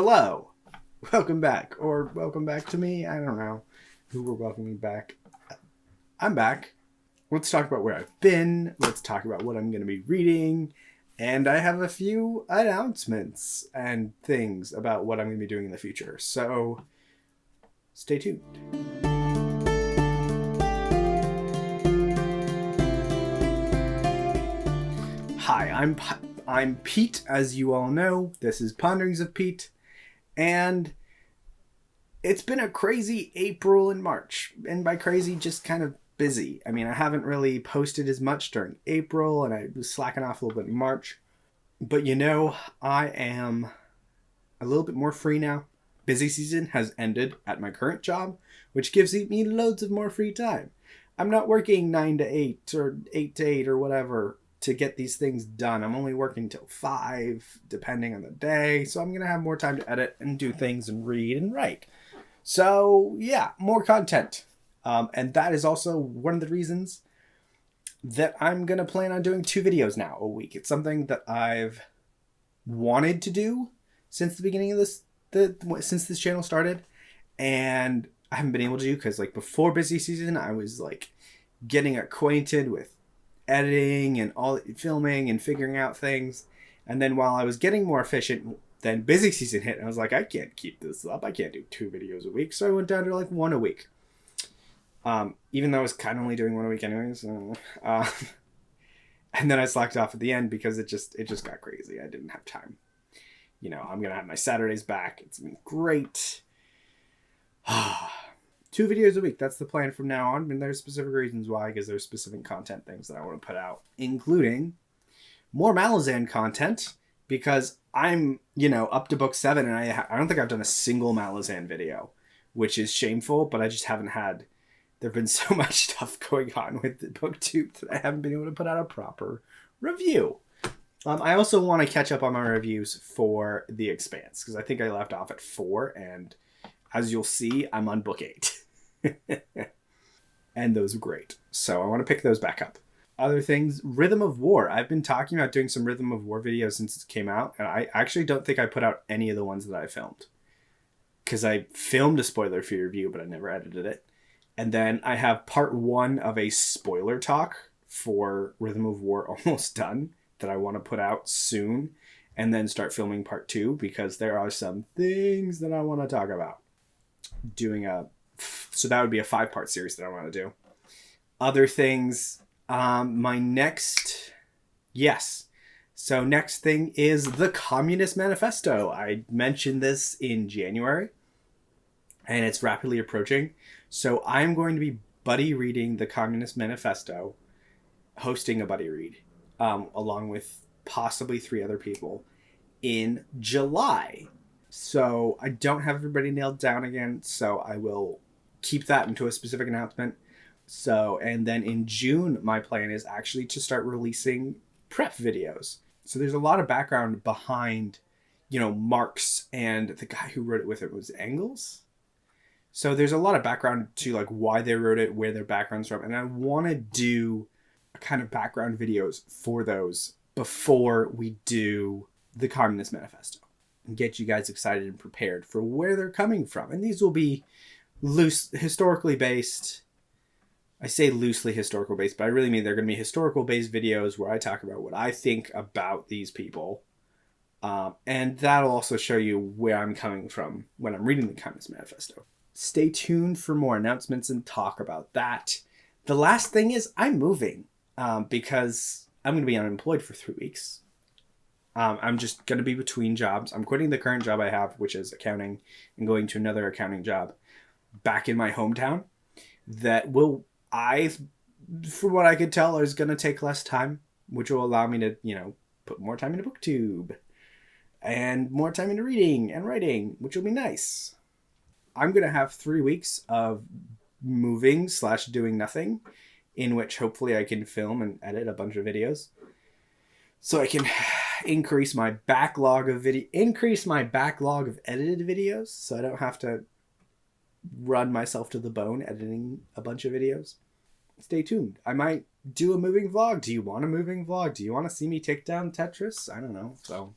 Hello, welcome back, or welcome back to me. I don't know who we're welcoming back. I'm back. Let's talk about where I've been. Let's talk about what I'm going to be reading. And I have a few announcements and things about what I'm going to be doing in the future. So stay tuned. Hi, I'm Pete, as you all know. This is Ponderings of Pete. And it's been a crazy April and March. And by crazy, just kind of busy. I mean, I haven't really posted as much during April, and I was slacking off a little bit in March. But I am a little bit more free now. Busy season has ended at my current job, which gives me loads of more free time. I'm not working 9 to 8 or 8 to 8 or whatever to get these things done. I'm only working till 5, depending on the day. So I'm going to have more time to edit and do things and read and write. So yeah, more content. And that is also one of the reasons that I'm going to plan on doing 2 videos now a week. It's something that I've wanted to do since the beginning of since this channel started. And I haven't been able to do because before busy season, I was getting acquainted with editing and all filming and figuring out things. And then while I was getting more efficient, then busy season hit. And I was like, I can't keep this up. I can't do 2 videos a week. So I went down to 1 a week. Even though I was kind of only doing 1 a week anyways. And then I slacked off at the end because it just got crazy. I didn't have time. I'm going to have my Saturdays back. It's been great. 2 videos a week. That's the plan from now on. And there's specific reasons why, because there's specific content things that I want to put out, including more Malazan content, because I'm, up to book 7 and I don't think I've done a single Malazan video, which is shameful, but I just haven't had, there've been so much stuff going on with the Booktube that I haven't been able to put out a proper review. I also want to catch up on my reviews for The Expanse, because I think I left off at 4, and as you'll see, I'm on book 8. And those are great. So I want to pick those back up. Other things, Rhythm of War. I've been talking about doing some Rhythm of War videos since it came out. And I actually don't think I put out any of the ones that I filmed. Because I filmed a spoiler-free review, but I never edited it. And then I have part 1 of a spoiler talk for Rhythm of War almost done that I want to put out soon. And then start filming part 2 because there are some things that I want to talk about. So that would be a 5-part series that I want to do. Other things, next thing is the Communist Manifesto. I mentioned this in January, and it's rapidly approaching. So I'm going to be buddy reading the Communist Manifesto, hosting a buddy read, along with possibly 3 other people in July. So I don't have everybody nailed down again, so I will keep that into a specific announcement. And then in June, my plan is actually to start releasing prep videos. So there's a lot of background behind, Marx and the guy who wrote it with it was Engels. So there's a lot of background to why they wrote it, where their background's from. And I want to do a kind of background videos for those before we do the Communist Manifesto and get you guys excited and prepared for where they're coming from. And these will be historically based. I say loosely historical based, but I really mean they're going to be historical based videos where I talk about what I think about these people. And that'll also show you where I'm coming from when I'm reading the Communist Manifesto. Stay tuned for more announcements and talk about that. The last thing is I'm moving because I'm going to be unemployed for 3 weeks. I'm just going to be between jobs. I'm quitting the current job I have, which is accounting, and going to another accounting job back in my hometown that from what I could tell, is going to take less time, which will allow me to, put more time into Booktube and more time into reading and writing, which will be nice. I'm going to have 3 weeks of moving / doing nothing, in which hopefully I can film and edit a bunch of videos. So I can increase my backlog of edited videos, so I don't have to run myself to the bone editing a bunch of videos. Stay tuned. I might do a moving vlog. Do you want a moving vlog? Do you want to see me take down Tetris? I don't know. So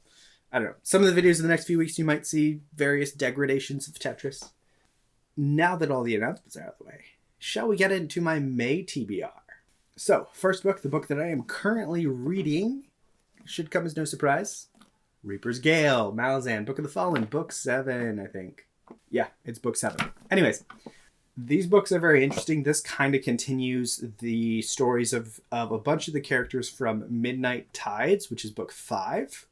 I don't know. Some of the videos in the next few weeks, you might see various degradations of Tetris. Now that all the announcements are out of the way, shall we get into my May TBR? So, first book, the book that I am currently reading, should come as no surprise. Reaper's Gale, Malazan, Book of the Fallen, book 7, I think. Yeah, it's book 7. Anyways, these books are very interesting. This kind of continues the stories of a bunch of the characters from Midnight Tides, which is book 5.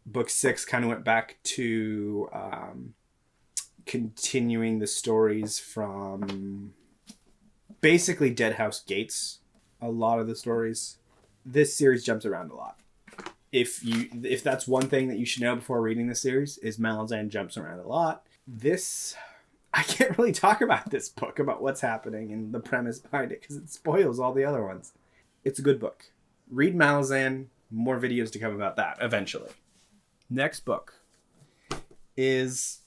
Book 6 kind of went back to continuing the stories from basically Dead House Gates. A lot of the stories. This series jumps around a lot. If that's one thing that you should know before reading this series, is Malazan jumps around a lot. This, I can't really talk about this book, about what's happening and the premise behind it, because it spoils all the other ones. It's a good book. Read Malazan. More videos to come about that eventually. Next book is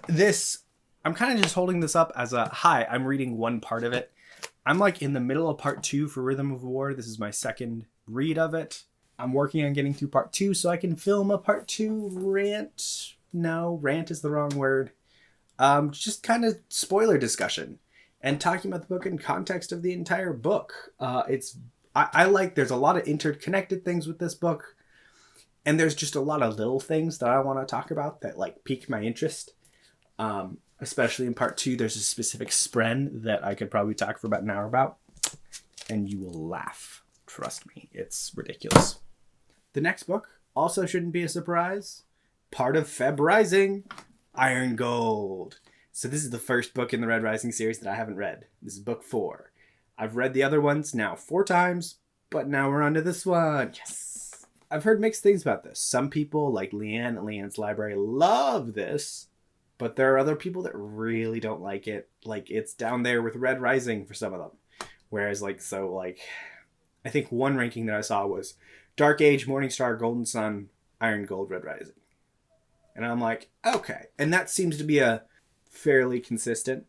this. I'm kind of just holding this up as a, hi, I'm reading one part of it. I'm like in the middle of part 2 for Rhythm of War. This is my second read of it. I'm working on getting through part 2 so I can film a part 2 rant. No, rant is the wrong word. Just kind of spoiler discussion and talking about the book in context of the entire book. I like, there's a lot of interconnected things with this book, and there's just a lot of little things that I want to talk about that like pique my interest. Especially in part 2, there's a specific spren that I could probably talk for about an hour about, and you will laugh. Trust me, it's ridiculous. The next book also shouldn't be a surprise. Part of Feb Rising, Iron Gold. So this is the first book in the Red Rising series that I haven't read. This is book 4. I've read the other ones now 4 times, but now we're on to this one. Yes! I've heard mixed things about this. Some people, like Leanne at Leanne's Library, love this, but there are other people that really don't like it. Like, it's down there with Red Rising for some of them. Whereas, I think one ranking that I saw was Dark Age, Morningstar, Golden Sun, Iron Gold, Red Rising. And I'm like, okay. And that seems to be a fairly consistent.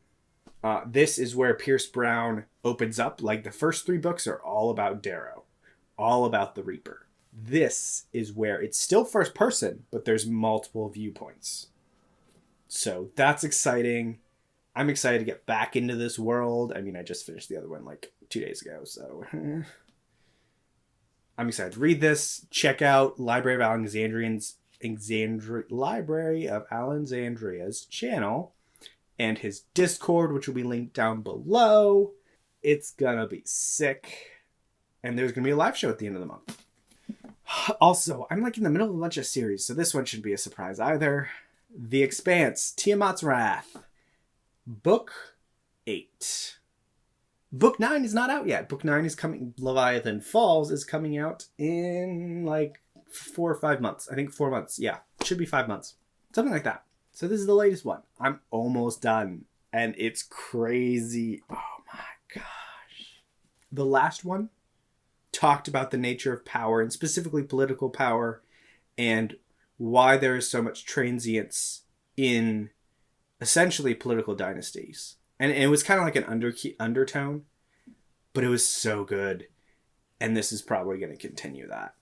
This is where Pierce Brown opens up. Like, the first 3 books are all about Darrow, all about the Reaper. This is where it's still first person, but there's multiple viewpoints. So that's exciting. I'm excited to get back into this world. I mean, I just finished the other one 2 days ago, so I'm excited to read this. Check out Library of Alexandria's channel and his Discord, which will be linked down below. It's gonna be sick. And there's gonna be a live show at the end of the month. Also, I'm in the middle of a bunch of series, so this one shouldn't be a surprise either. The Expanse, Tiamat's Wrath, book 8. Book 9 is not out yet. Book 9 is coming. Leviathan Falls is coming out in 4 or 5 months. I think 4 months. Yeah, it should be 5 months. Something like that. So this is the latest one. I'm almost done. And it's crazy. Oh my gosh. The last one talked about the nature of power, and specifically political power, and why there is so much transience in essentially political dynasties. And it was kind of like an undertone, but it was so good. And this is probably going to continue that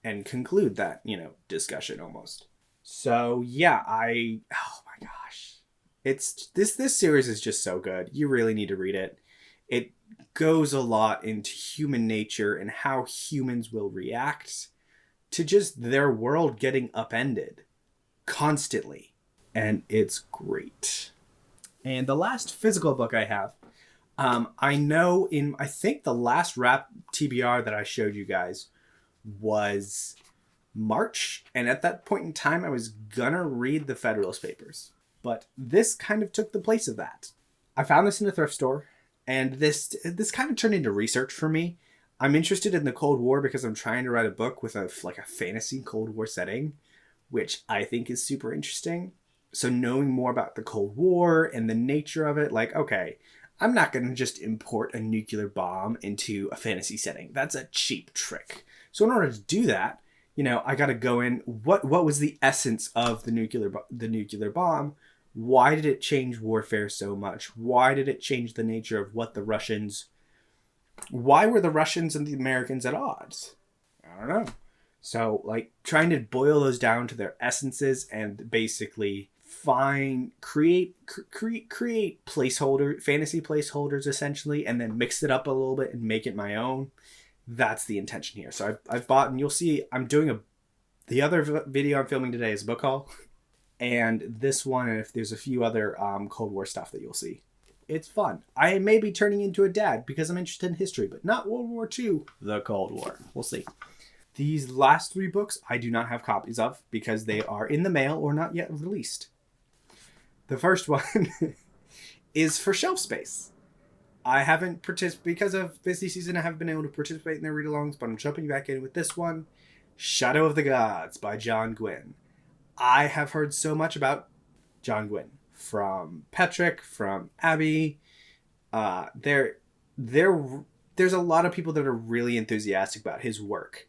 and conclude that, discussion almost. So yeah, oh my gosh. It's this series is just so good. You really need to read it. It goes a lot into human nature and how humans will react to just their world getting upended constantly. And it's great. And the last physical book I have, I think the last wrap TBR that I showed you guys was March. And at that point in time, I was gonna read the Federalist Papers. But this kind of took the place of that. I found this in a thrift store. And this kind of turned into research for me. I'm interested in the Cold War because I'm trying to write a book with a fantasy Cold War setting, which I think is super interesting. So knowing more about the Cold War and the nature of it, okay, I'm not going to just import a nuclear bomb into a fantasy setting. That's a cheap trick. So in order to do that, I got to go in, what was the essence of the nuclear bomb? Why did it change warfare so much? Why did it change the nature of what why were the Russians and the Americans at odds? I don't know. So, like, trying to boil those down to their essences and basically create fantasy placeholders essentially, and then mix it up a little bit and make it my own. That's the intention here. So I've bought, and you'll see I'm doing the other video I'm filming today is a book haul, and this one, and if there's a few other Cold War stuff that you'll see. It's fun. I may be turning into a dad because I'm interested in history, but not World War II, the Cold War. We'll see. These last 3 books I do not have copies of because they are in the mail or not yet released. The first one is for shelf space. I haven't participated because of busy season. I haven't been able to participate in their read-alongs, but I'm jumping back in with this one, Shadow of the Gods by John Gwynne. I have heard so much about John Gwynne from Patrick, from Abby. There's a lot of people that are really enthusiastic about his work.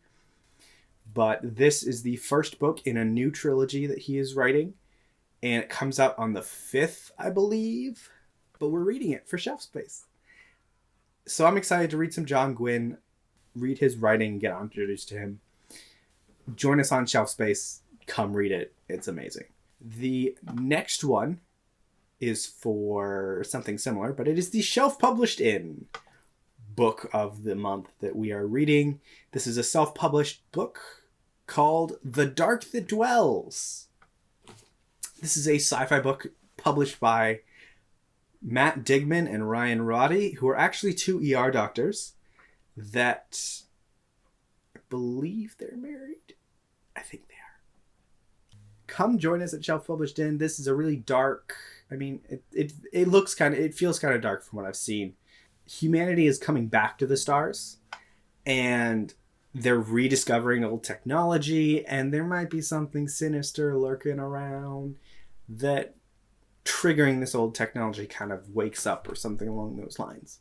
But this is the first book in a new trilogy that he is writing. And it comes out on the 5th, I believe. But we're reading it for shelf space. So I'm excited to read some John Gwynne, read his writing, get introduced to him. Join us on Shelf Space. Come read it. It's amazing. The next one is for something similar, but it is the Shelf Published In book of the month that we are reading. This is a self-published book called The Dark That Dwells. This is a sci-fi book published by Matt Digman and Ryan Roddy, who are actually 2 ER doctors that I believe they're married. I think they are. Come join us at Shelf Published In. This is a really dark, it feels kind of dark from what I've seen. Humanity is coming back to the stars, and they're rediscovering old technology, and there might be something sinister lurking around that triggering this old technology kind of wakes up or something along those lines.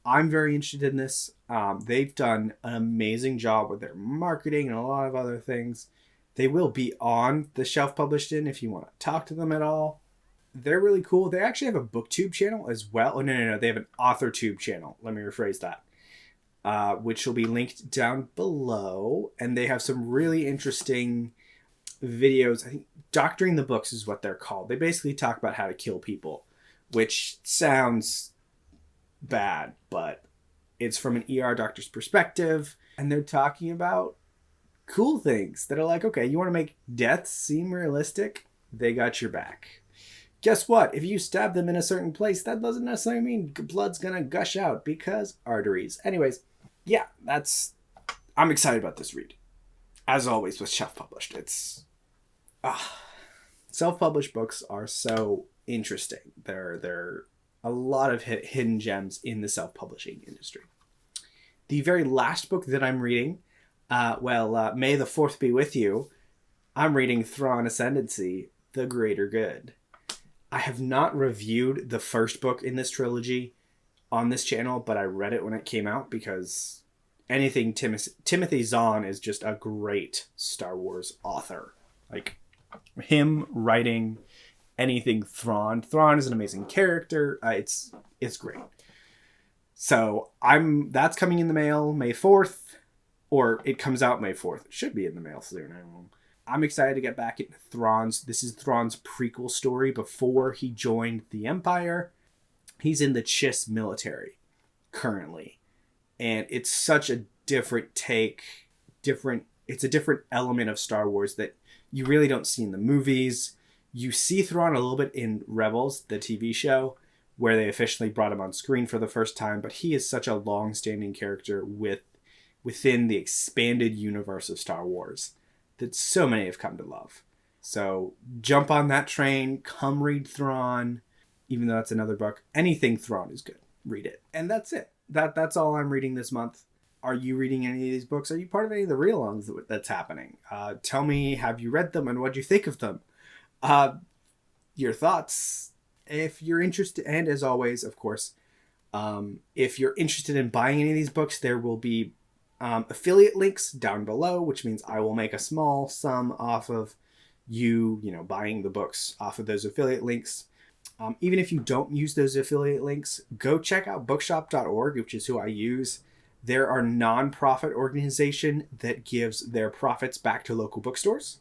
I'm very interested in this. They've done an amazing job with their marketing and a lot of other things. They will be on the Shelf Published In if you want to talk to them at all. They're really cool. They actually have a Booktube channel as well. Oh, no. They have an AuthorTube channel. Let me rephrase that. Which will be linked down below. And they have some really interesting videos. I think Doctoring the Books is what they're called. They basically talk about how to kill people, which sounds bad, but it's from an ER doctor's perspective. And they're talking about cool things that are like, okay, you want to make deaths seem realistic? They got your back. Guess what? If you stab them in a certain place, that doesn't necessarily mean blood's gonna gush out because arteries. Anyways, yeah, I'm excited about this read. As always with self-published, self-published books are so interesting. They're a lot of hidden gems in the self-publishing industry. The very last book that I'm reading, May the 4th be with you. I'm reading Thrawn Ascendancy, The Greater Good. I have not reviewed the first book in this trilogy on this channel, but I read it when it came out because anything Timothy Zahn is just a great Star Wars author. Like, him writing anything Thrawn. Thrawn is an amazing character. It's great. So that's coming in the mail May 4th, or it comes out May 4th. It should be in the mail soon. I don't know. I'm excited to get back into Thrawn's. This is Thrawn's prequel story before he joined the Empire. He's in the Chiss military currently. And it's such a different take. It's a different element of Star Wars that you really don't see in the movies. You see Thrawn a little bit in Rebels, the TV show, where they officially brought him on screen for the first time. But he is such a long-standing character within the expanded universe of Star Wars that so many have come to love. So jump on that train, come read Thrawn, even though that's another book. Anything Thrawn is good. Read it. And that's it. That's all I'm reading this month. Are you reading any of these books? Are you part of any of the read-alongs that's happening? Tell me, have you read them and what do you think of them? Your thoughts, if you're interested. And as always, of course, if you're interested in buying any of these books, there will be affiliate links down below, which means I will make a small sum off of you buying the books off of those affiliate links. Even if you don't use those affiliate links, go check out bookshop.org, which is who I use. They're a non-profit organization that gives their profits back to local bookstores.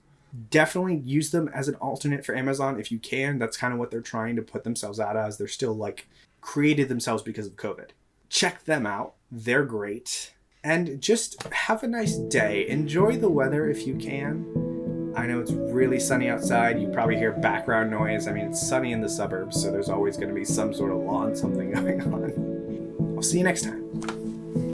Definitely use them as an alternate for Amazon if you can. That's kind of what they're trying to put themselves out as. They're still like created themselves because of COVID. Check them out. They're great. And just have a nice day. Enjoy the weather if you can. I know it's really sunny outside. You probably hear background noise. I mean, it's sunny in the suburbs, so there's always going to be some sort of lawn something going on. I'll see you next time.